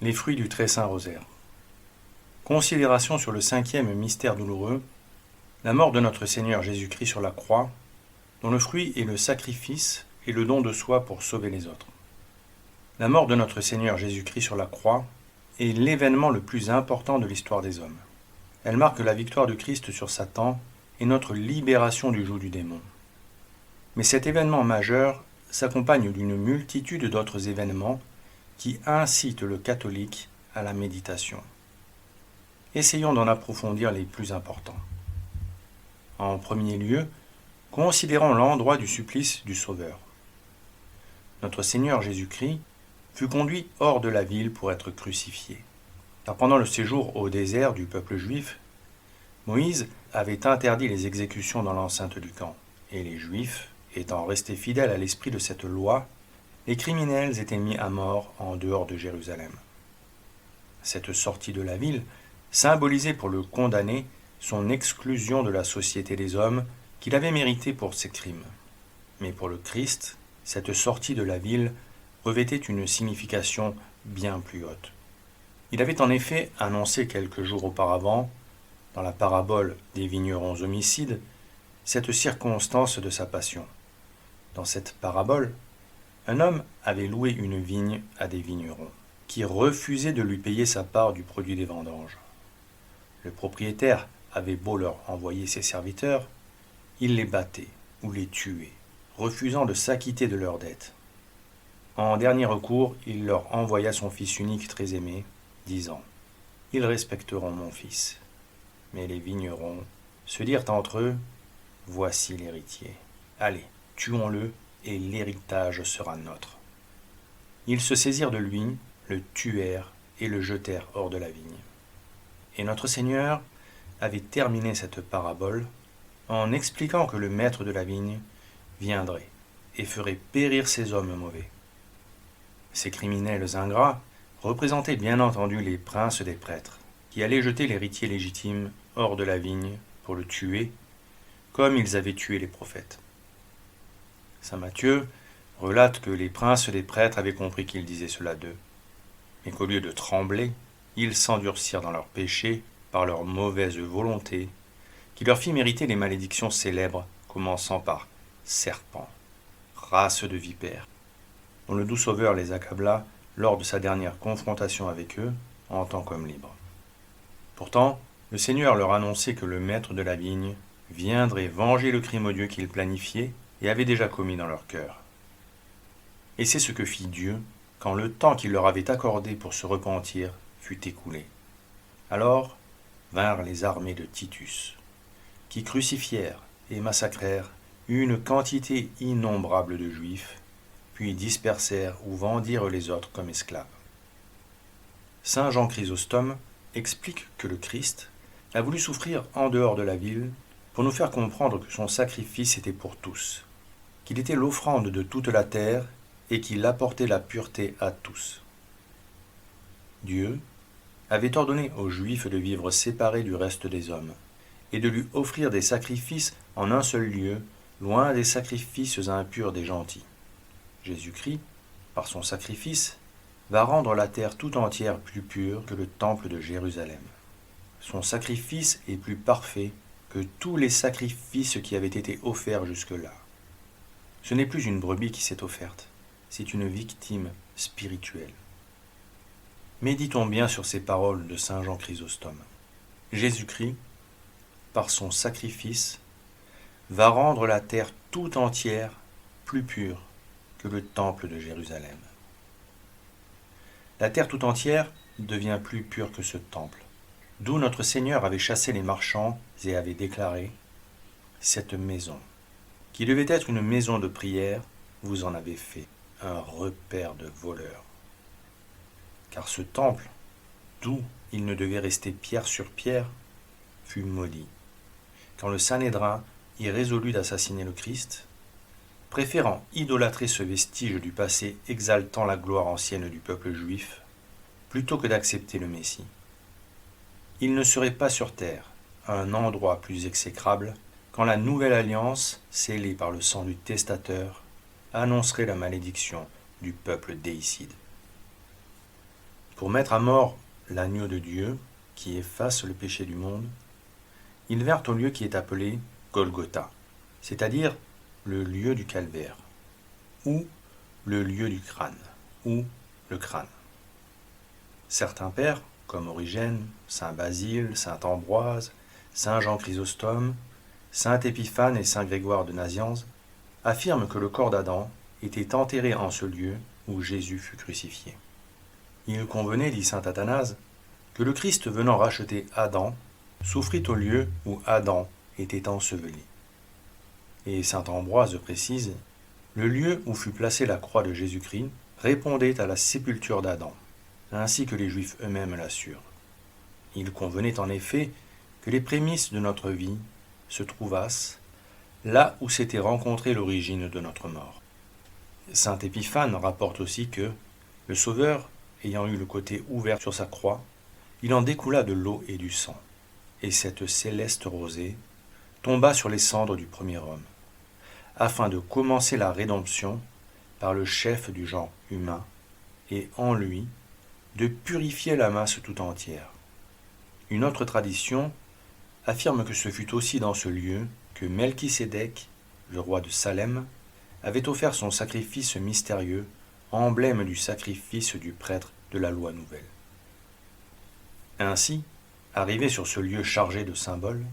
Les fruits du très saint rosaire. Considération sur le 5e mystère douloureux, la mort de notre Seigneur Jésus-Christ sur la croix, dont le fruit est le sacrifice et le don de soi pour sauver les autres. La mort de notre Seigneur Jésus-Christ sur la croix est l'événement le plus important de l'histoire des hommes. Elle marque la victoire de Christ sur Satan et notre libération du joug du démon. Mais cet événement majeur s'accompagne d'une multitude d'autres événements qui incitent le catholique à la méditation. Essayons d'en approfondir les plus importants. En premier lieu, considérons l'endroit du supplice du Sauveur. Notre Seigneur Jésus-Christ fut conduit hors de la ville pour être crucifié. Car pendant le séjour au désert du peuple juif, Moïse avait interdit les exécutions dans l'enceinte du camp, et les Juifs, étant restés fidèles à l'esprit de cette loi, les criminels étaient mis à mort en dehors de Jérusalem. Cette sortie de la ville symbolisait pour le condamné son exclusion de la société des hommes qu'il avait méritée pour ses crimes. Mais pour le Christ, cette sortie de la ville revêtait une signification bien plus haute. Il avait en effet annoncé quelques jours auparavant, dans la parabole des vignerons homicides, cette circonstance de sa passion. Dans cette parabole, un homme avait loué une vigne à des vignerons, qui refusaient de lui payer sa part du produit des vendanges. Le propriétaire avait beau leur envoyer ses serviteurs, il les battait ou les tuait, refusant de s'acquitter de leurs dettes. En dernier recours, il leur envoya son fils unique très aimé, disant « Ils respecteront mon fils. » Mais les vignerons se dirent entre eux « Voici l'héritier. Allez, tuons-le, et l'héritage sera nôtre. » Ils se saisirent de lui, le tuèrent et le jetèrent hors de la vigne. Et notre Seigneur avait terminé cette parabole en expliquant que le maître de la vigne viendrait et ferait périr ces hommes mauvais. Ces criminels ingrats représentaient bien entendu les princes des prêtres, qui allaient jeter l'héritier légitime hors de la vigne pour le tuer, comme ils avaient tué les prophètes. Saint Matthieu relate que les princes des prêtres avaient compris qu'il disait cela d'eux, mais qu'au lieu de trembler, ils s'endurcirent dans leurs péchés par leur mauvaise volonté, qui leur fit mériter les malédictions célèbres, commençant par « serpent »,« race de vipères », dont le doux Sauveur les accabla lors de sa dernière confrontation avec eux, en tant qu'hommes libres. Pourtant, le Seigneur leur annonçait que le maître de la vigne viendrait venger le crime odieux qu'ils planifiaient et avaient déjà commis dans leur cœur. Et c'est ce que fit Dieu quand le temps qu'il leur avait accordé pour se repentir fut écoulé. Alors vinrent les armées de Titus, qui crucifièrent et massacrèrent une quantité innombrable de Juifs, puis dispersèrent ou vendirent les autres comme esclaves. Saint Jean Chrysostome explique que le Christ a voulu souffrir en dehors de la ville pour nous faire comprendre que son sacrifice était pour tous, qu'il était l'offrande de toute la terre et qu'il apportait la pureté à tous. Dieu avait ordonné aux Juifs de vivre séparés du reste des hommes et de lui offrir des sacrifices en un seul lieu, loin des sacrifices impurs des gentils. Jésus-Christ, par son sacrifice, va rendre la terre tout entière plus pure que le temple de Jérusalem. Son sacrifice est plus parfait que tous les sacrifices qui avaient été offerts jusque-là. Ce n'est plus une brebis qui s'est offerte, c'est une victime spirituelle. Méditons bien sur ces paroles de saint Jean Chrysostome. Jésus-Christ, par son sacrifice, va rendre la terre tout entière plus pure que le temple de Jérusalem. La terre tout entière devient plus pure que ce temple, d'où notre Seigneur avait chassé les marchands et avait déclaré « Cette maison, qui devait être une maison de prière, vous en avez fait un repaire de voleurs. » Car ce temple, d'où il ne devait rester pierre sur pierre, fut maudit, quand le Sanhédrin y résolut d'assassiner le Christ, préférant idolâtrer ce vestige du passé exaltant la gloire ancienne du peuple juif, plutôt que d'accepter le Messie. Il ne serait pas sur terre un endroit plus exécrable quand la nouvelle alliance, scellée par le sang du testateur, annoncerait la malédiction du peuple déicide. Pour mettre à mort l'agneau de Dieu, qui efface le péché du monde, ils vinrent au lieu qui est appelé Golgotha, c'est-à-dire le lieu du calvaire, ou le lieu du crâne, ou le crâne. Certains pères, comme Origène, saint Basile, saint Ambroise, saint Jean Chrysostome, saint Épiphane et saint Grégoire de Nazianze, affirment que le corps d'Adam était enterré en ce lieu où Jésus fut crucifié. Il convenait, dit saint Athanase, que le Christ venant racheter Adam souffrit au lieu où Adam était enseveli. Et saint Ambroise précise, le lieu où fut placée la croix de Jésus-Christ répondait à la sépulture d'Adam, ainsi que les Juifs eux-mêmes l'assurent. Il convenait en effet que les prémices de notre vie se trouvassent là où s'était rencontrée l'origine de notre mort. Saint Épiphane rapporte aussi que, le Sauveur ayant eu le côté ouvert sur sa croix, il en découla de l'eau et du sang, et cette céleste rosée tomba sur les cendres du premier homme, afin de commencer la rédemption par le chef du genre humain, et en lui, de purifier la masse tout entière. Une autre tradition affirme que ce fut aussi dans ce lieu que Melchisédek, le roi de Salem, avait offert son sacrifice mystérieux, emblème du sacrifice du prêtre de la loi nouvelle. Ainsi, arrivé sur ce lieu chargé de symboles,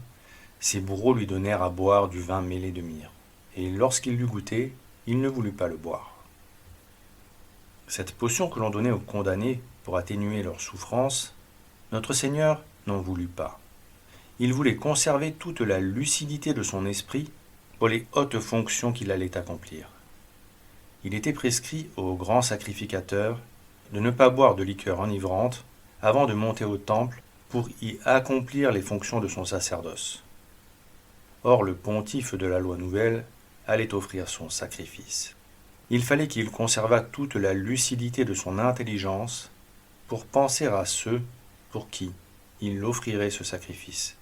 ses bourreaux lui donnèrent à boire du vin mêlé de myrrhe, et lorsqu'il l'eut goûté, il ne voulut pas le boire. Cette potion que l'on donnait aux condamnés pour atténuer leurs souffrances, notre Seigneur n'en voulut pas. Il voulait conserver toute la lucidité de son esprit pour les hautes fonctions qu'il allait accomplir. Il était prescrit au grand sacrificateur de ne pas boire de liqueur enivrante avant de monter au temple pour y accomplir les fonctions de son sacerdoce. Or, le pontife de la loi nouvelle allait offrir son sacrifice. Il fallait qu'il conservât toute la lucidité de son intelligence pour penser à ceux pour qui il offrirait ce sacrifice.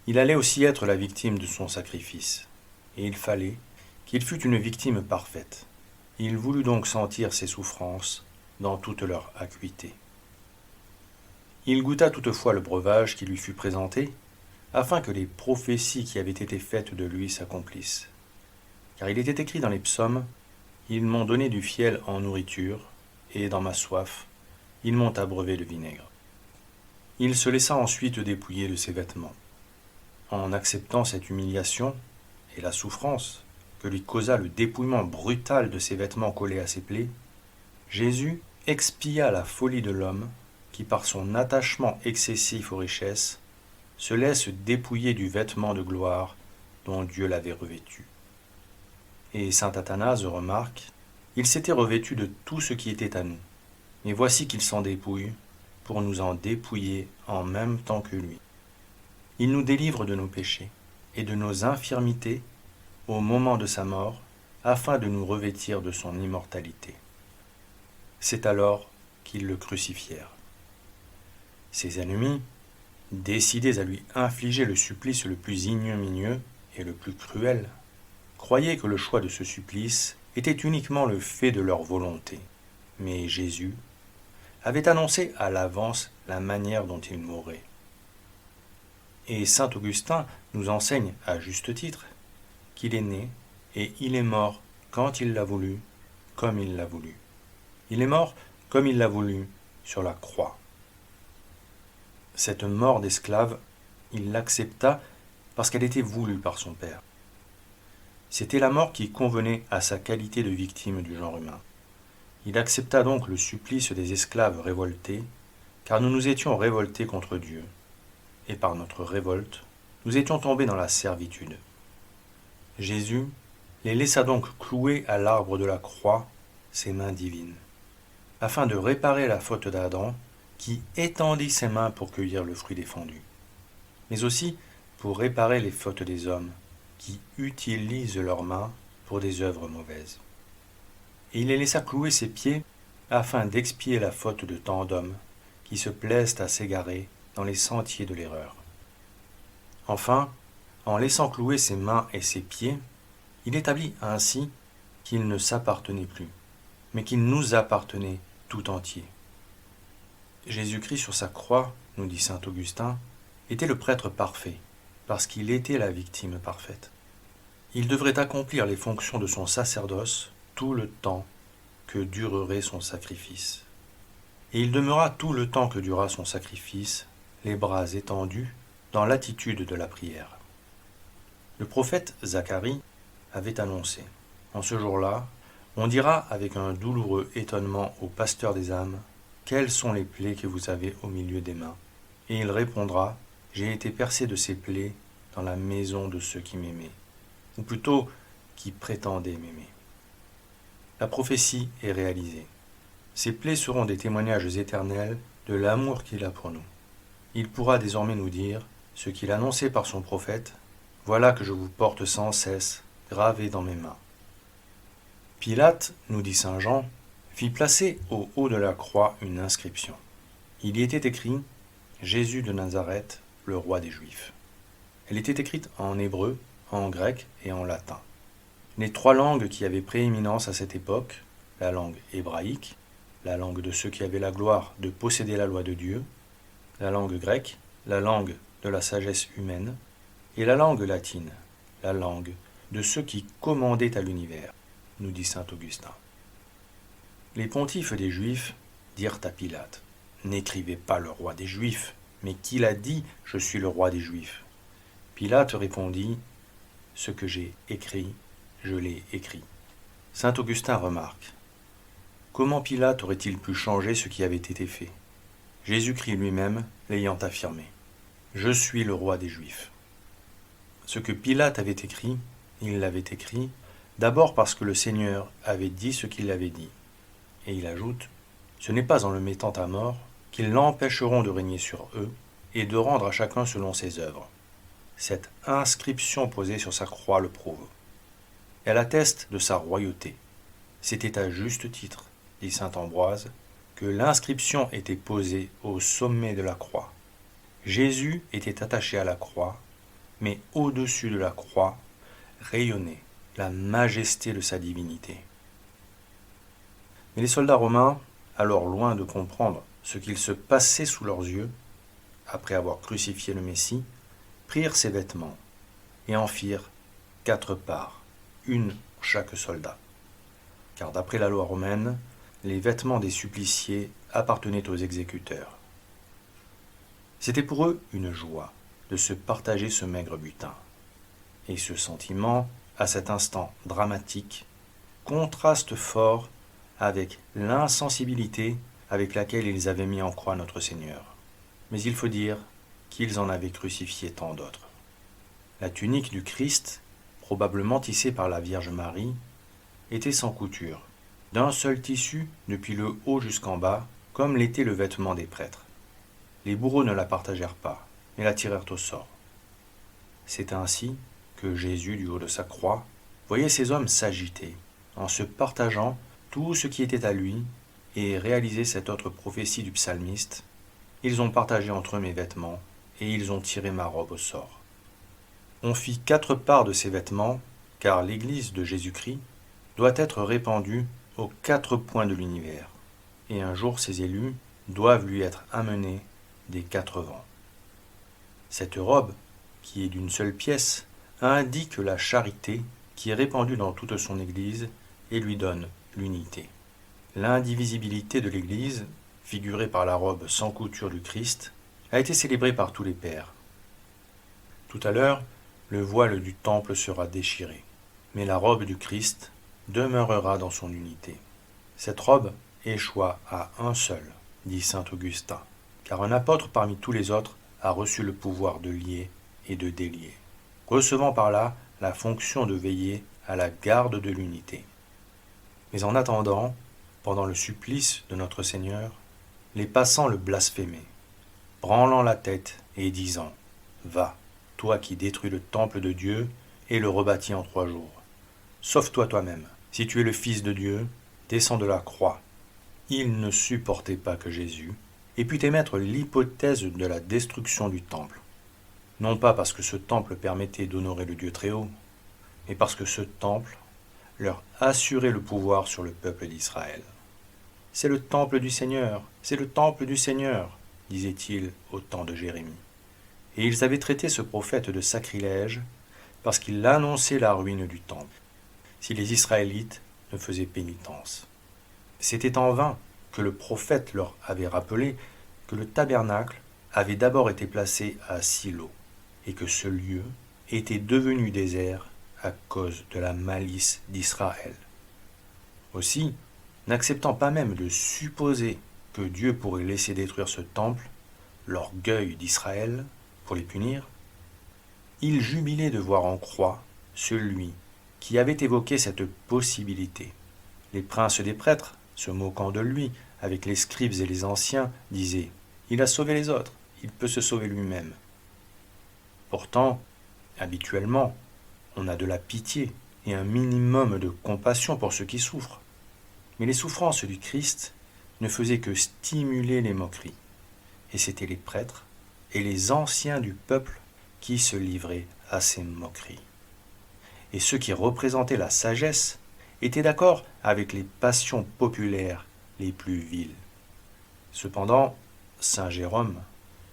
Il allait aussi être la victime de son sacrifice, et il fallait qu'il fût une victime parfaite. Il voulut donc sentir ses souffrances dans toute leur acuité. Il goûta toutefois le breuvage qui lui fut présenté, afin que les prophéties qui avaient été faites de lui s'accomplissent. Car il était écrit dans les psaumes, « Ils m'ont donné du fiel en nourriture, et dans ma soif, ils m'ont abreuvé de vinaigre. » Il se laissa ensuite dépouiller de ses vêtements. En acceptant cette humiliation et la souffrance que lui causa le dépouillement brutal de ses vêtements collés à ses plaies, Jésus expia la folie de l'homme qui, par son attachement excessif aux richesses, se laisse dépouiller du vêtement de gloire dont Dieu l'avait revêtu. Et saint Athanase remarque, il s'était revêtu de tout ce qui était à nous, mais voici qu'il s'en dépouille pour nous en dépouiller en même temps que lui. Il nous délivre de nos péchés et de nos infirmités au moment de sa mort, afin de nous revêtir de son immortalité. C'est alors qu'ils le crucifièrent. Ses ennemis, décidés à lui infliger le supplice le plus ignominieux et le plus cruel, croyaient que le choix de ce supplice était uniquement le fait de leur volonté. Mais Jésus avait annoncé à l'avance la manière dont il mourrait. Et saint Augustin nous enseigne, à juste titre, qu'il est né et il est mort quand il l'a voulu, comme il l'a voulu. Il est mort comme il l'a voulu sur la croix. Cette mort d'esclave, il l'accepta parce qu'elle était voulue par son Père. C'était la mort qui convenait à sa qualité de victime du genre humain. Il accepta donc le supplice des esclaves révoltés, car nous nous étions révoltés contre Dieu, et par notre révolte, nous étions tombés dans la servitude. Jésus les laissa donc clouer à l'arbre de la croix ses mains divines, afin de réparer la faute d'Adam, qui étendit ses mains pour cueillir le fruit défendu, mais aussi pour réparer les fautes des hommes, qui utilisent leurs mains pour des œuvres mauvaises. Et il les laissa clouer ses pieds, afin d'expier la faute de tant d'hommes, qui se plaisent à s'égarer dans les sentiers de l'erreur. Enfin, en laissant clouer ses mains et ses pieds, il établit ainsi qu'il ne s'appartenait plus, mais qu'il nous appartenait tout entier. Jésus-Christ sur sa croix, nous dit saint Augustin, était le prêtre parfait, parce qu'il était la victime parfaite. Il devrait accomplir les fonctions de son sacerdoce tout le temps que durerait son sacrifice. Et il demeura tout le temps que dura son sacrifice, les bras étendus dans l'attitude de la prière. Le prophète Zacharie avait annoncé, en ce jour-là, on dira avec un douloureux étonnement au pasteur des âmes, quelles sont les plaies que vous avez au milieu des mains? Et il répondra, j'ai été percé de ces plaies dans la maison de ceux qui m'aimaient, ou plutôt qui prétendaient m'aimer. La prophétie est réalisée. Ces plaies seront des témoignages éternels de l'amour qu'il a pour nous. Il pourra désormais nous dire ce qu'il annonçait par son prophète, voilà que je vous porte sans cesse, gravé dans mes mains. Pilate, nous dit saint Jean, fit placer au haut de la croix une inscription. Il y était écrit « Jésus de Nazareth, le roi des Juifs ». Elle était écrite en hébreu, en grec et en latin. Les trois langues qui avaient prééminence à cette époque, la langue hébraïque, la langue de ceux qui avaient la gloire de posséder la loi de Dieu, la langue grecque, la langue de la sagesse humaine, et la langue latine, la langue de ceux qui commandaient à l'univers, nous dit saint Augustin. Les pontifes des Juifs dirent à Pilate, « N'écrivez pas le roi des Juifs, mais qui l'a dit, je suis le roi des Juifs ?» Pilate répondit, « Ce que j'ai écrit, je l'ai écrit. » Saint Augustin remarque, « Comment Pilate aurait-il pu changer ce qui avait été fait? Jésus-Christ lui-même l'ayant affirmé, « Je suis le roi des Juifs. » Ce que Pilate avait écrit, il l'avait écrit, d'abord parce que le Seigneur avait dit ce qu'il avait dit. Et il ajoute, « Ce n'est pas en le mettant à mort qu'ils l'empêcheront de régner sur eux et de rendre à chacun selon ses œuvres. » Cette inscription posée sur sa croix le prouve. Elle atteste de sa royauté. C'était à juste titre, dit saint Ambroise, que l'inscription était posée au sommet de la croix. Jésus était attaché à la croix, mais au-dessus de la croix rayonnait la majesté de sa divinité. Mais les soldats romains, alors loin de comprendre ce qu'il se passait sous leurs yeux, après avoir crucifié le Messie, prirent ses vêtements et en firent 4 parts, une pour chaque soldat. Car d'après la loi romaine, les vêtements des suppliciés appartenaient aux exécuteurs. C'était pour eux une joie de se partager ce maigre butin. Et ce sentiment, à cet instant dramatique, contraste fort avec l'insensibilité avec laquelle ils avaient mis en croix notre Seigneur. Mais il faut dire qu'ils en avaient crucifié tant d'autres. La tunique du Christ, probablement tissée par la Vierge Marie, était sans couture, d'un seul tissu depuis le haut jusqu'en bas, comme l'était le vêtement des prêtres. Les bourreaux ne la partagèrent pas, mais la tirèrent au sort. C'est ainsi que Jésus, du haut de sa croix, voyait ces hommes s'agiter, en se partageant tout ce qui était à lui, et réalisait cette autre prophétie du psalmiste, « Ils ont partagé entre eux mes vêtements, et ils ont tiré ma robe au sort. » On fit 4 parts de ces vêtements, car l'Église de Jésus-Christ doit être répandue aux 4 points de l'univers, et un jour ses élus doivent lui être amenés des 4 vents. Cette robe, qui est d'une seule pièce, indique la charité qui est répandue dans toute son Église et lui donne l'unité. L'indivisibilité de l'Église, figurée par la robe sans couture du Christ, a été célébrée par tous les pères. Tout à l'heure, le voile du temple sera déchiré, mais la robe du Christ demeurera dans son unité. Cette robe échoua à un seul, dit saint Augustin, car un apôtre parmi tous les autres a reçu le pouvoir de lier et de délier, recevant par là la fonction de veiller à la garde de l'unité. Mais en attendant, pendant le supplice de notre Seigneur, les passants le blasphémaient, branlant la tête et disant « Va, toi qui détruis le temple de Dieu et le rebâtis en 3 jours. Sauve-toi toi-même, si tu es le Fils de Dieu, descends de la croix. » Ils ne supportaient pas que Jésus ait pu émettre l'hypothèse de la destruction du temple. Non pas parce que ce temple permettait d'honorer le Dieu très haut, mais parce que ce temple leur assurait le pouvoir sur le peuple d'Israël. c'est le temple du Seigneur, c'est le temple du Seigneur, disait-il au temps de Jérémie. Et ils avaient traité ce prophète de sacrilège parce qu'il annonçait la ruine du temple, si les Israélites ne faisaient pénitence. C'était en vain que le prophète leur avait rappelé que le tabernacle avait d'abord été placé à Silo et que ce lieu était devenu désert à cause de la malice d'Israël. Aussi, n'acceptant pas même de supposer que Dieu pourrait laisser détruire ce temple, l'orgueil d'Israël, pour les punir, il jubilait de voir en croix celui qui avait évoqué cette possibilité. Les princes des prêtres, se moquant de lui, avec les scribes et les anciens, disaient « Il a sauvé les autres, il peut se sauver lui-même. » Pourtant, habituellement, on a de la pitié et un minimum de compassion pour ceux qui souffrent. Mais les souffrances du Christ ne faisaient que stimuler les moqueries. Et c'étaient les prêtres et les anciens du peuple qui se livraient à ces moqueries. Et ceux qui représentaient la sagesse étaient d'accord avec les passions populaires les plus viles. Cependant, saint Jérôme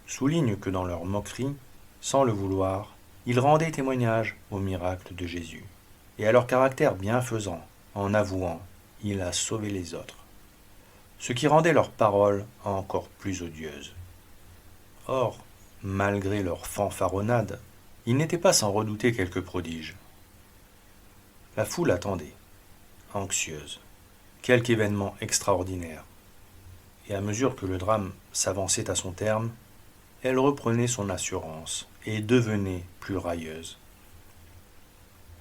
souligne que dans leur moquerie, sans le vouloir, ils rendaient témoignage au miracle de Jésus et à leur caractère bienfaisant en avouant « Il a sauvé les autres », ce qui rendait leurs paroles encore plus odieuses. Or, malgré leur fanfaronnade, ils n'étaient pas sans redouter quelques prodiges. La foule attendait, anxieuse, quelque événement extraordinaire. Et à mesure que le drame s'avançait à son terme, elle reprenait son assurance et devenait plus railleuse.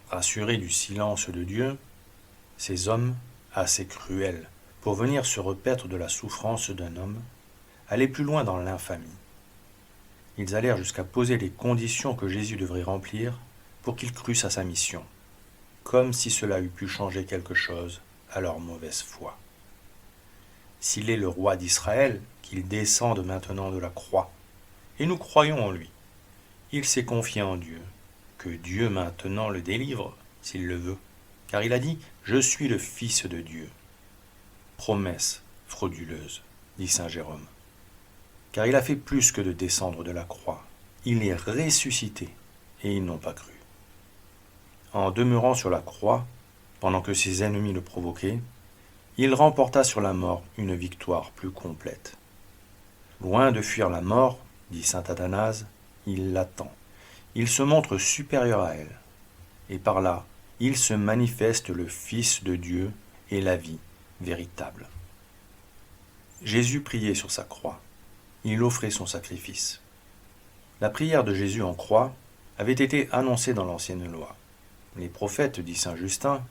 Rassurés du silence de Dieu, ces hommes, assez cruels pour venir se repaître de la souffrance d'un homme, allaient plus loin dans l'infamie. Ils allèrent jusqu'à poser les conditions que Jésus devrait remplir pour qu'ils crussent à sa mission, comme si cela eût pu changer quelque chose à leur mauvaise foi. S'il est le roi d'Israël, qu'il descende maintenant de la croix, et nous croyons en lui. Il s'est confié en Dieu, que Dieu maintenant le délivre, s'il le veut, car il a dit « Je suis le Fils de Dieu ». Promesse frauduleuse, dit saint Jérôme, car il a fait plus que de descendre de la croix. Il est ressuscité, et ils n'ont pas cru. En demeurant sur la croix, pendant que ses ennemis le provoquaient, il remporta sur la mort une victoire plus complète. Loin de fuir la mort, dit saint Athanase, il l'attend. Il se montre supérieur à elle. Et par là, il se manifeste le Fils de Dieu et la vie véritable. Jésus priait sur sa croix. Il offrait son sacrifice. La prière de Jésus en croix avait été annoncée dans l'ancienne loi. Les prophètes, dit saint Justin,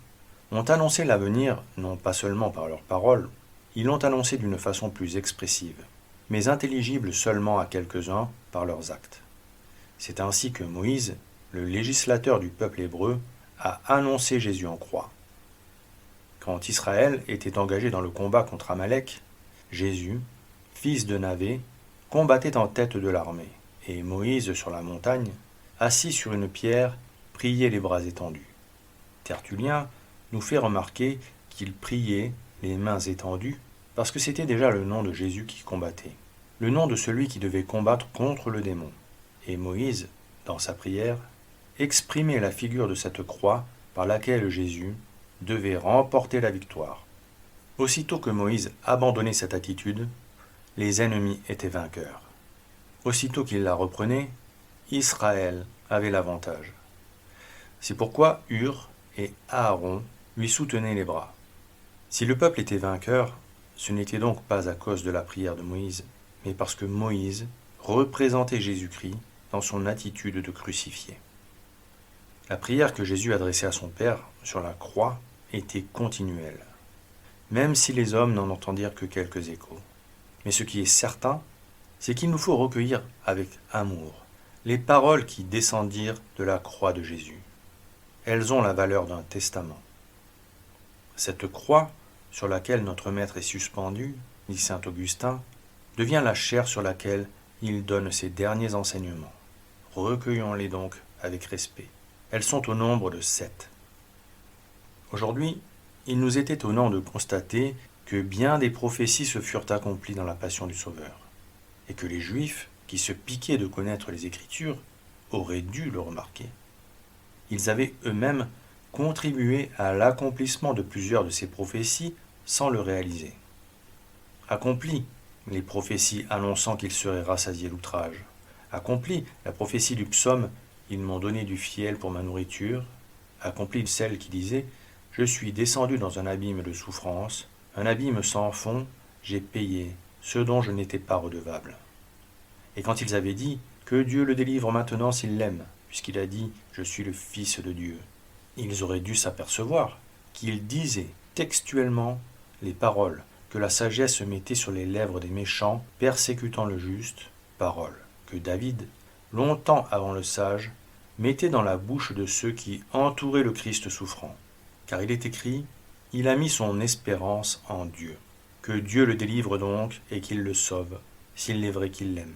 ont annoncé l'avenir non pas seulement par leurs paroles, ils l'ont annoncé d'une façon plus expressive, mais intelligible seulement à quelques-uns par leurs actes. C'est ainsi que Moïse, le législateur du peuple hébreu, a annoncé Jésus en croix. Quand Israël était engagé dans le combat contre Amalek, Jésus, fils de Navé, combattait en tête de l'armée, et Moïse sur la montagne, assis sur une pierre, priait les bras étendus. Tertullien nous fait remarquer qu'il priait les mains étendues parce que c'était déjà le nom de Jésus qui combattait, le nom de celui qui devait combattre contre le démon. Et Moïse, dans sa prière, exprimait la figure de cette croix par laquelle Jésus devait remporter la victoire. Aussitôt que Moïse abandonnait cette attitude, les ennemis étaient vainqueurs. Aussitôt qu'il la reprenait, Israël avait l'avantage. C'est pourquoi Hur et Aaron lui soutenaient les bras. Si le peuple était vainqueur, ce n'était donc pas à cause de la prière de Moïse, mais parce que Moïse représentait Jésus-Christ dans son attitude de crucifié. La prière que Jésus adressait à son Père sur la croix était continuelle, même si les hommes n'en entendirent que quelques échos. Mais ce qui est certain, c'est qu'il nous faut recueillir avec amour les paroles qui descendirent de la croix de Jésus. Elles ont la valeur d'un testament. Cette croix, sur laquelle notre Maître est suspendu, dit saint Augustin, devient la chair sur laquelle il donne ses derniers enseignements. Recueillons-les donc avec respect. Elles sont au nombre de 7. Aujourd'hui, il nous est étonnant de constater que bien des prophéties se furent accomplies dans la passion du Sauveur, et que les Juifs, qui se piquaient de connaître les Écritures, auraient dû le remarquer. Ils avaient eux-mêmes contribué à l'accomplissement de plusieurs de ces prophéties sans le réaliser. Accompli, les prophéties annonçant qu'ils seraient rassasiés l'outrage. Accompli, la prophétie du psaume « Ils m'ont donné du fiel pour ma nourriture ». Accompli celle qui disait « Je suis descendu dans un abîme de souffrance, un abîme sans fond, j'ai payé ce dont je n'étais pas redevable. » Et quand ils avaient dit « Que Dieu le délivre maintenant s'il l'aime, puisqu'il a dit « Je suis le Fils de Dieu », ils auraient dû s'apercevoir qu'il disait textuellement les paroles que la sagesse mettait sur les lèvres des méchants, persécutant le juste, paroles que David, longtemps avant le sage, mettait dans la bouche de ceux qui entouraient le Christ souffrant. Car il est écrit, « Il a mis son espérance en Dieu. Que Dieu le délivre donc et qu'il le sauve, s'il est vrai qu'il l'aime. »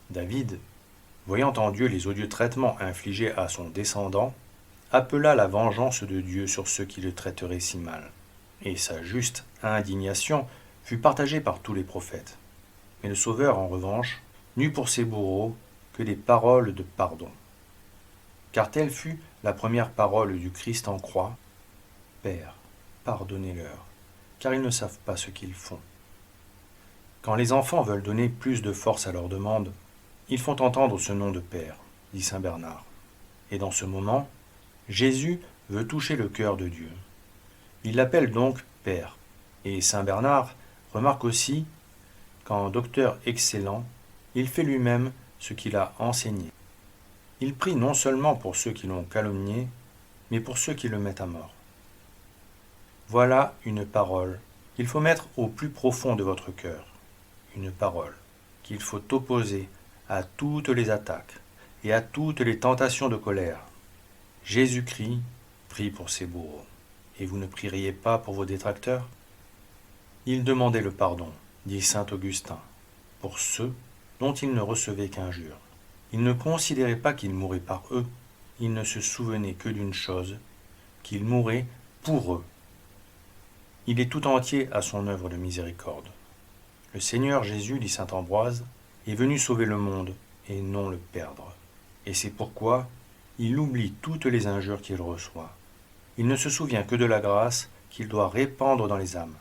David, voyant en Dieu les odieux traitements infligés à son descendant, appela la vengeance de Dieu sur ceux qui le traiteraient si mal. Et sa juste indignation fut partagée par tous les prophètes. Mais le Sauveur, en revanche, n'eut pour ses bourreaux que des paroles de pardon. Car telle fut la première parole du Christ en croix, « Père, pardonnez-leur, car ils ne savent pas ce qu'ils font. » Quand les enfants veulent donner plus de force à leur demande, ils font entendre ce nom de Père, dit saint Bernard. Et dans ce moment, Jésus veut toucher le cœur de Dieu. Il l'appelle donc Père. Et saint Bernard remarque aussi qu'en docteur excellent, il fait lui-même ce qu'il a enseigné. Il prie non seulement pour ceux qui l'ont calomnié, mais pour ceux qui le mettent à mort. Voilà une parole qu'il faut mettre au plus profond de votre cœur, une parole qu'il faut opposer à toutes les attaques et à toutes les tentations de colère. Jésus-Christ prie pour ses bourreaux. Et vous ne prieriez pas pour vos détracteurs? Il demandait le pardon, dit saint Augustin, pour ceux dont il ne recevait qu'injures. Il ne considérait pas qu'il mourait par eux, il ne se souvenait que d'une chose, qu'il mourait pour eux. Il est tout entier à son œuvre de miséricorde. Le Seigneur Jésus, dit saint Ambroise, est venu sauver le monde et non le perdre. Et c'est pourquoi il oublie toutes les injures qu'il reçoit. Il ne se souvient que de la grâce qu'il doit répandre dans les âmes.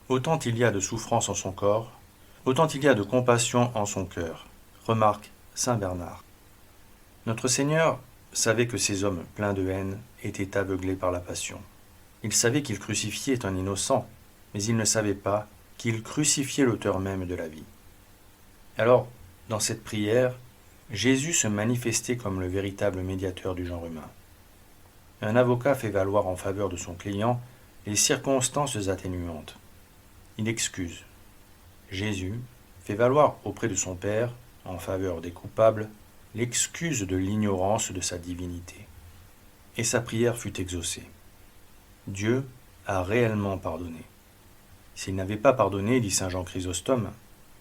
Autant il y a de souffrance en son corps, autant il y a de compassion en son cœur, remarque saint Bernard. Notre Seigneur savait que ces hommes pleins de haine étaient aveuglés par la passion. Il savait qu'il crucifiait un innocent, mais il ne savait pas qu'il crucifiait l'auteur même de la vie. Alors, dans cette prière, Jésus se manifestait comme le véritable médiateur du genre humain. Un avocat fait valoir en faveur de son client les circonstances atténuantes. Il excuse. Jésus fait valoir auprès de son Père, en faveur des coupables, l'excuse de l'ignorance de sa divinité. Et sa prière fut exaucée. Dieu a réellement pardonné. S'il n'avait pas pardonné, dit saint Jean Chrysostome,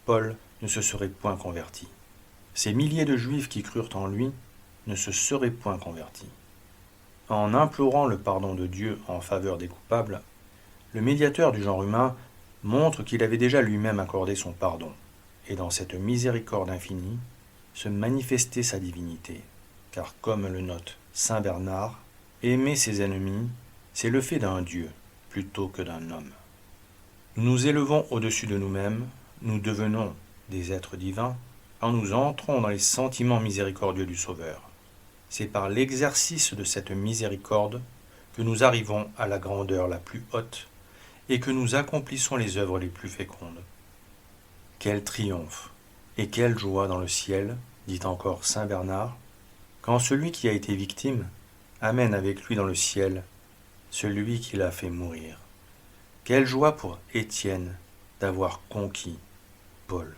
Paul ne se serait point converti. Ces milliers de Juifs qui crurent en lui ne se seraient point convertis. En implorant le pardon de Dieu en faveur des coupables, le médiateur du genre humain montre qu'il avait déjà lui-même accordé son pardon, et dans cette miséricorde infinie se manifestait sa divinité, car comme le note saint Bernard, aimer ses ennemis, c'est le fait d'un Dieu plutôt que d'un homme. Nous nous élevons au-dessus de nous-mêmes, nous devenons des êtres divins, quand nous entrons dans les sentiments miséricordieux du Sauveur. C'est par l'exercice de cette miséricorde que nous arrivons à la grandeur la plus haute et que nous accomplissons les œuvres les plus fécondes. Quel triomphe et quelle joie dans le ciel, dit encore saint Bernard, quand celui qui a été victime amène avec lui dans le ciel celui qui l'a fait mourir. Quelle joie pour Étienne d'avoir conquis Paul.